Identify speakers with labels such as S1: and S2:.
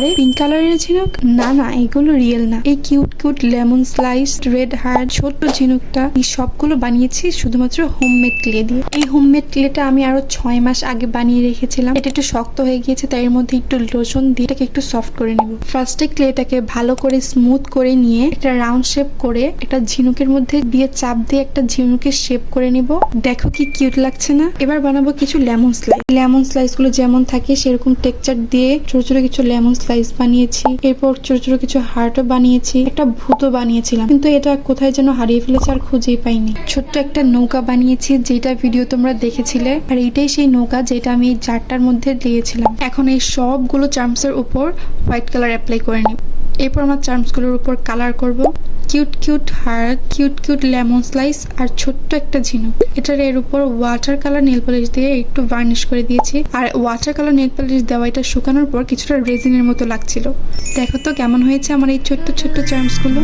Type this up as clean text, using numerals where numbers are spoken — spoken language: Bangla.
S1: আরে পিঙ্ক কালারের ঝিনুক? না না, এগুলো রিয়েল না। এই cute cute lemon slice, red heart, ছোট্ট ঝিনুকটা, এই সবগুলো বানিয়েছি শুধুমাত্র হোমমেড ক্লে দিয়ে। এই হোমমেড ক্লেটা আমি আরো 6 মাস আগে বানিয়ে রেখেছিলাম। এটা একটু শক্ত হয়ে গিয়েছে, তাই এর মধ্যে একটু লোশন দিয়ে এটাকে একটু সফট করে নিব। ফার্স্টে ক্লেটাকে ভালো করে স্মুথ করে নিয়ে একটা রাউন্ড শেপ করে একটা ঝিনুকের মধ্যে দিয়ে চাপ দিয়ে একটা ঝিনুকের শেপ করে নিব। দেখো কি কিউট লাগছে না? এবার বানাবো কিছু লেমন স্লাইস। লেমন স্লাইস গুলো যেমন থাকে সেরকম টেক্সচার দিয়ে ছোট ছোট কিছু লেমন স্লাইস বানিয়েছি। এরপর ছোট ছোট কিছু হার্টও বানিয়েছি, একটা ভূতও বানিয়েছিলাম, কিন্তু এটা কোথায় যেন হারিয়ে ফেলেছে, আর খুঁজেই পাইনি। ছোট্ট একটা নৌকা বানিয়েছি, যেটা ভিডিও তোমরা দেখেছিলে, আর এইটাই সেই নৌকা যেটা আমি এই জারটার মধ্যে দিয়েছিলাম। এখন এই সবগুলো চার্মসের উপর হোয়াইট কালার অ্যাপ্লাই করে নিব। এরপর আমার চার্মসগুলোর উপর কালার করব। Cute cute heart, cute cute lemon slice আর ছোট্ট একটা ঝিনুক। এটার এর উপর ওয়াটার কালার নেল পলিশ দিয়ে একটু ভার্নিশ করে দিয়েছি। আর ওয়াটার কালার নেল পলিশ দেওয়া এটা শুকানোর পর কিছুটা রেজিনের মতো লাগছিল। দেখো তো কেমন হয়েছে আমার এই ছোট্ট ছোট্ট চার্মসগুলো।